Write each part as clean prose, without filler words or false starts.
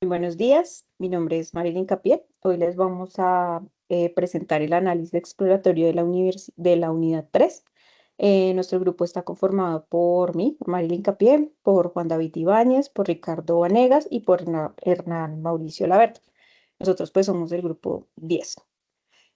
Buenos días, mi nombre es Marilyn Capié. Hoy les vamos a presentar el análisis exploratorio de de la unidad 3. Nuestro grupo está conformado por mí, por Marilyn Capié, por Juan David Ibáñez, por Ricardo Vanegas y por Hernán Mauricio Laverde. Nosotros pues somos el grupo 10.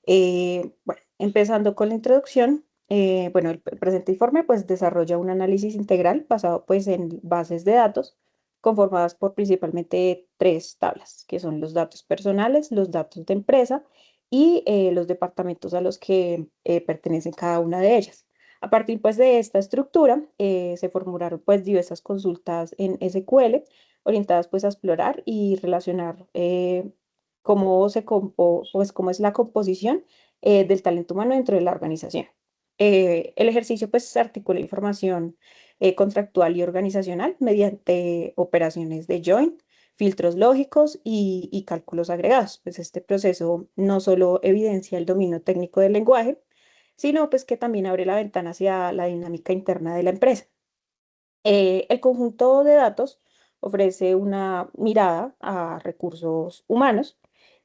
Bueno, empezando con la introducción, bueno, el presente informe pues desarrolla un análisis integral basado pues en bases de datos conformadas por principalmente tres tablas, que son los datos personales, los datos de empresa y los departamentos a los que pertenecen cada una de ellas. A partir pues de esta estructura se formularon pues diversas consultas en SQL orientadas pues a explorar y relacionar pues, cómo es la composición del talento humano dentro de la organización. El ejercicio pues articula información contractual y organizacional mediante operaciones de join, filtros lógicos y cálculos agregados. Pues este proceso no solo evidencia el dominio técnico del lenguaje, sino pues que también abre la ventana hacia la dinámica interna de la empresa. El conjunto de datos ofrece una mirada a recursos humanos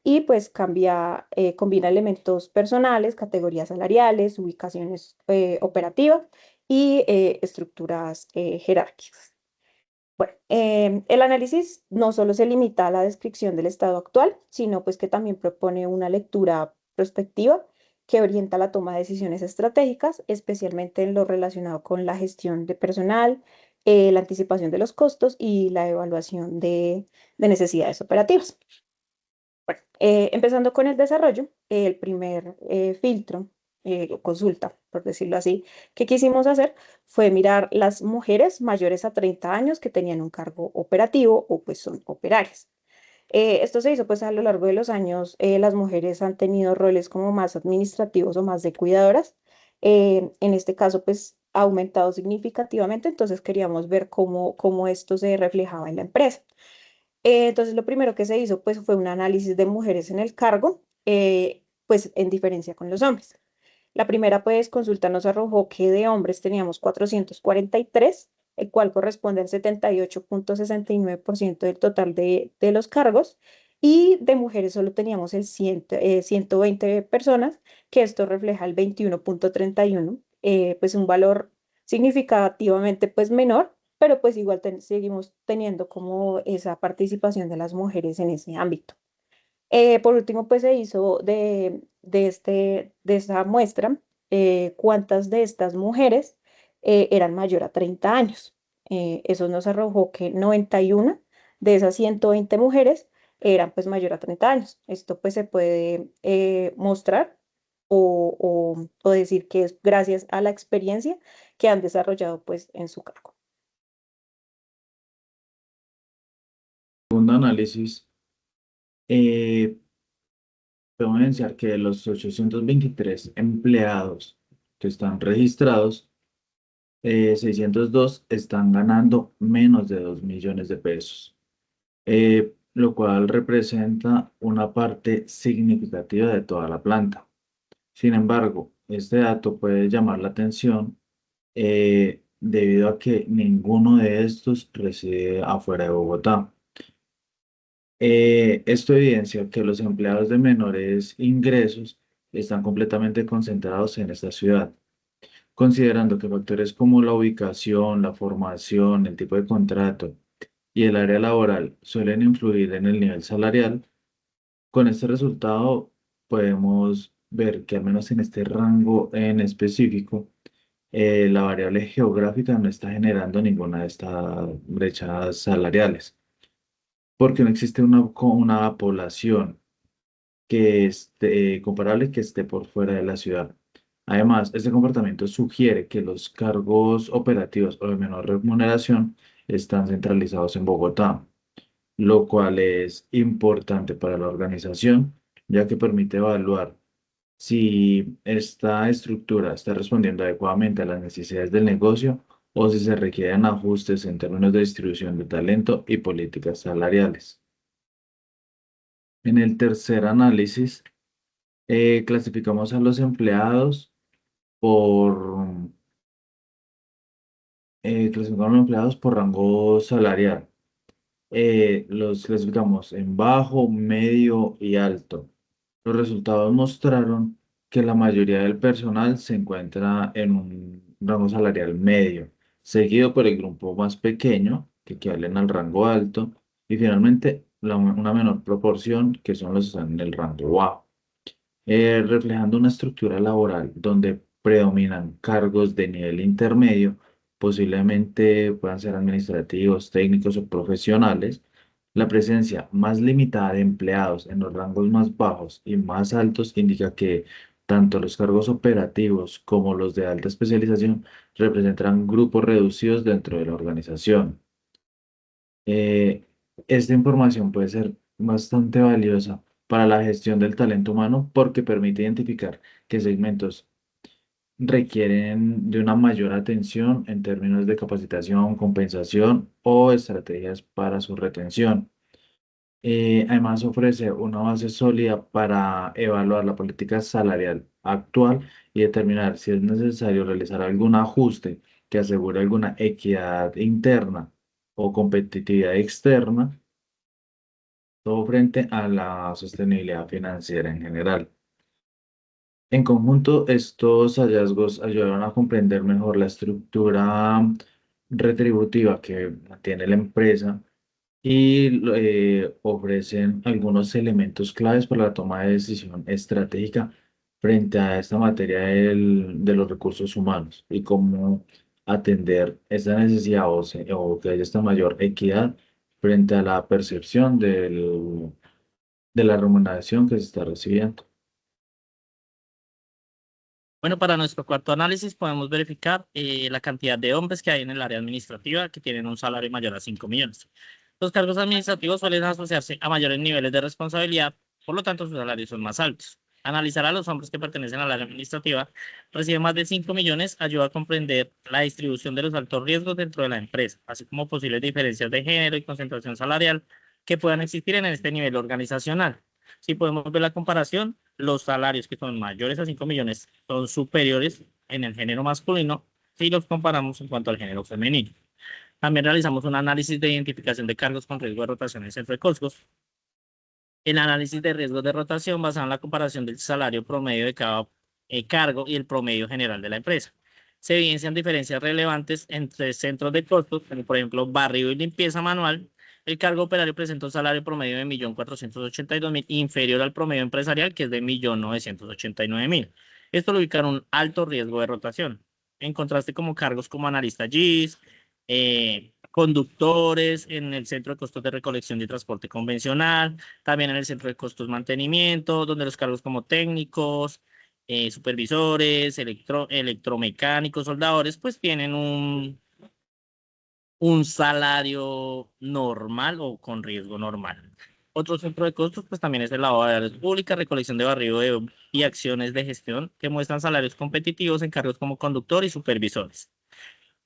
y pues combina elementos personales, categorías salariales, ubicaciones operativas y estructuras jerárquicas. Bueno, el análisis no solo se limita a la descripción del estado actual, sino pues que también propone una lectura prospectiva que orienta la toma de decisiones estratégicas, especialmente en lo relacionado con la gestión de personal, la anticipación de los costos y la evaluación de necesidades operativas. Bueno, empezando con el desarrollo, el primer filtro, o consulta, por decirlo así, que quisimos hacer fue mirar las mujeres mayores a 30 años que tenían un cargo operativo o pues son operarias. Esto se hizo pues a lo largo de los años, las mujeres han tenido roles como más administrativos o más de cuidadoras. En este caso pues ha aumentado significativamente, entonces queríamos ver cómo esto se reflejaba en la empresa. Entonces, lo primero que se hizo, pues, fue un análisis de mujeres en el cargo, pues, en diferencia con los hombres. La primera, pues, consulta nos arrojó que de hombres teníamos 443, el cual corresponde al 78,69% del total de los cargos, y de mujeres solo teníamos 120 personas, que esto refleja el 21,31, pues, un valor significativamente, pues, menor, pero pues igual seguimos teniendo como esa participación de las mujeres en ese ámbito. Por último, pues se hizo de esta muestra cuántas de estas mujeres eran mayor a 30 años. Eso nos arrojó que 91 de esas 120 mujeres eran pues mayor a 30 años. Esto pues se puede mostrar o decir que es gracias a la experiencia que han desarrollado pues en su cargo. Segundo análisis, eh, podemos evidenciar que de los 823 empleados que están registrados, 602 están ganando menos de 2 millones de pesos, lo cual representa una parte significativa de toda la planta. Sin embargo, este dato puede llamar la atención debido a que ninguno de estos reside afuera de Bogotá. Esto evidencia que los empleados de menores ingresos están completamente concentrados en esta ciudad, considerando que factores como la ubicación, la formación, el tipo de contrato y el área laboral suelen influir en el nivel salarial. Con este resultado podemos ver que al menos en este rango en específico, la variable geográfica no está generando ninguna de estas brechas salariales, porque no existe una población que esté comparable que esté por fuera de la ciudad. Además, este comportamiento sugiere que los cargos operativos o de menor remuneración están centralizados en Bogotá, lo cual es importante para la organización, ya que permite evaluar si esta estructura está respondiendo adecuadamente a las necesidades del negocio o si se requieren ajustes en términos de distribución de talento y políticas salariales. En el tercer análisis, clasificamos a los empleados por, clasificamos a los empleados por rango salarial. los clasificamos en bajo, medio y alto. Los resultados mostraron que la mayoría del personal se encuentra en un rango salarial medio, seguido por el grupo más pequeño, que equivalen al rango alto, y finalmente una menor proporción, que son los que están en el rango bajo, reflejando una estructura laboral donde predominan cargos de nivel intermedio, posiblemente puedan ser administrativos, técnicos o profesionales. La presencia más limitada de empleados en los rangos más bajos y más altos indica que tanto los cargos operativos como los de alta especialización representan grupos reducidos dentro de la organización. Eh, Esta información puede ser bastante valiosa para la gestión del talento humano porque permite identificar qué segmentos requieren de una mayor atención en términos de capacitación, compensación o estrategias para su retención. Además, ofrece una base sólida para evaluar la política salarial actual y determinar si es necesario realizar algún ajuste que asegure alguna equidad interna o competitividad externa, todo frente a la sostenibilidad financiera en general. En conjunto, estos hallazgos ayudaron a comprender mejor la estructura retributiva que mantiene la empresa y ofrecen algunos elementos claves para la toma de decisión estratégica frente a esta materia de los recursos humanos y cómo atender esta necesidad o que haya esta mayor equidad frente a la percepción de la remuneración que se está recibiendo. Bueno, para nuestro cuarto análisis podemos verificar la cantidad de hombres que hay en el área administrativa que tienen un salario mayor a 5 millones. Los cargos administrativos suelen asociarse a mayores niveles de responsabilidad, por lo tanto sus salarios son más altos. Analizar a los hombres que pertenecen al área administrativa reciben más de 5 millones ayuda a comprender la distribución de los altos riesgos dentro de la empresa, así como posibles diferencias de género y concentración salarial que puedan existir en este nivel organizacional. Si podemos ver la comparación, los salarios que son mayores a 5 millones son superiores en el género masculino si los comparamos en cuanto al género femenino. También realizamos un análisis de identificación de cargos con riesgo de rotación en el centro de costos. El análisis de riesgos de rotación basado en la comparación del salario promedio de cada cargo y el promedio general de la empresa. Se evidencian diferencias relevantes entre centros de costos, como por ejemplo barrido y limpieza manual. El cargo operario presenta un salario promedio de 1.482.000, inferior al promedio empresarial, que es de 1.989.000. Esto lo ubica en un alto riesgo de rotación. En contraste, como cargos como analista GIS, conductores en el centro de costos de recolección y transporte convencional, también en el centro de costos mantenimiento, donde los cargos como técnicos, supervisores, electromecánicos, soldadores, pues tienen un salario normal o con riesgo normal. Otro centro de costos, pues también es el lavado de áreas públicas, recolección de barrido y acciones de gestión que muestran salarios competitivos en cargos como conductor y supervisores.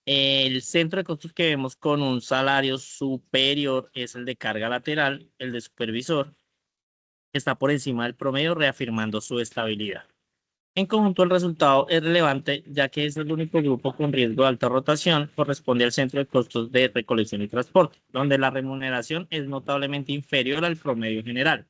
El centro de costos que vemos con un salario superior es el de carga lateral, el de supervisor, que está por encima del promedio, reafirmando su estabilidad. En conjunto, el resultado es relevante, ya que es el único grupo con riesgo de alta rotación, corresponde al centro de costos de recolección y transporte, donde la remuneración es notablemente inferior al promedio general.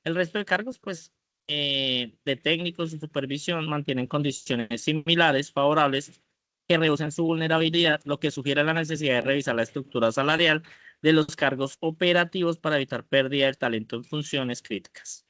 El resto de cargos, pues, de técnicos y supervisión mantienen condiciones similares, favorables, que reducen su vulnerabilidad, lo que sugiere la necesidad de revisar la estructura salarial de los cargos operativos para evitar pérdida de talento en funciones críticas.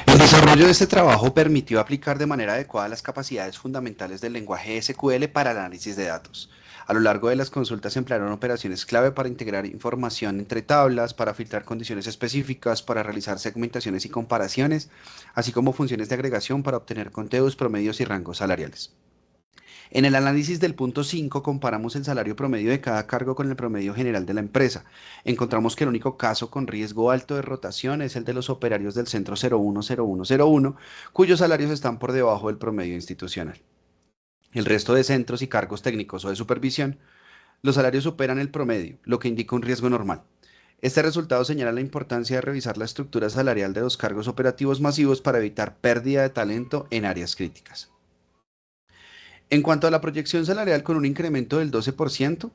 El desarrollo de este trabajo permitió aplicar de manera adecuada las capacidades fundamentales del lenguaje SQL para el análisis de datos. A lo largo de las consultas se emplearon operaciones clave para integrar información entre tablas, para filtrar condiciones específicas, para realizar segmentaciones y comparaciones, así como funciones de agregación para obtener conteos, promedios y rangos salariales. En el análisis del punto 5 comparamos el salario promedio de cada cargo con el promedio general de la empresa. Encontramos que el único caso con riesgo alto de rotación es el de los operarios del centro 010101, cuyos salarios están por debajo del promedio institucional. El resto de centros y cargos técnicos o de supervisión, los salarios superan el promedio, lo que indica un riesgo normal. Este resultado señala la importancia de revisar la estructura salarial de los cargos operativos masivos para evitar pérdida de talento en áreas críticas. En cuanto a la proyección salarial con un incremento del 12%,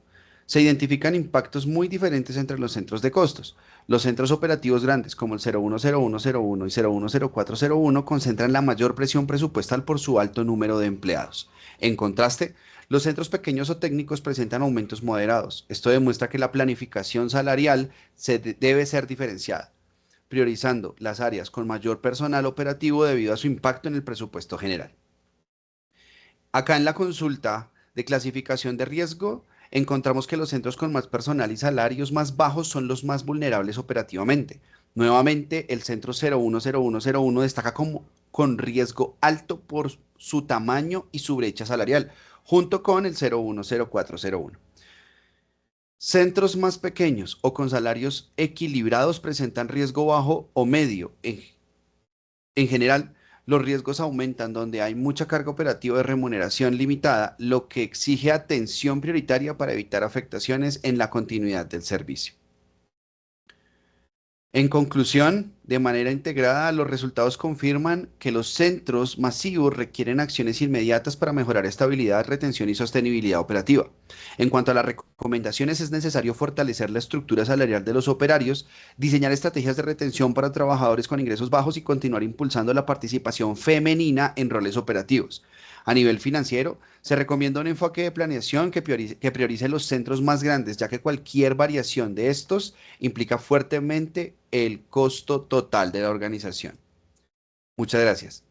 Se identifican impactos muy diferentes entre los centros de costos. Los centros operativos grandes, como el 010101 y 010401, concentran la mayor presión presupuestal por su alto número de empleados. En contraste, los centros pequeños o técnicos presentan aumentos moderados. Esto demuestra que la planificación salarial debe ser diferenciada, priorizando las áreas con mayor personal operativo debido a su impacto en el presupuesto general. Acá en la consulta de clasificación de riesgo, encontramos que los centros con más personal y salarios más bajos son los más vulnerables operativamente. Nuevamente, el centro 010101 destaca con riesgo alto por su tamaño y su brecha salarial, junto con el 010401. Centros más pequeños o con salarios equilibrados presentan riesgo bajo o medio. En general, los riesgos aumentan donde hay mucha carga operativa de remuneración limitada, lo que exige atención prioritaria para evitar afectaciones en la continuidad del servicio. En conclusión, de manera integrada, los resultados confirman que los centros masivos requieren acciones inmediatas para mejorar estabilidad, retención y sostenibilidad operativa. En cuanto a las recomendaciones, es necesario fortalecer la estructura salarial de los operarios, diseñar estrategias de retención para trabajadores con ingresos bajos y continuar impulsando la participación femenina en roles operativos. A nivel financiero, se recomienda un enfoque de planeación que priorice los centros más grandes, ya que cualquier variación de estos implica fuertemente el costo total de la organización. Muchas gracias.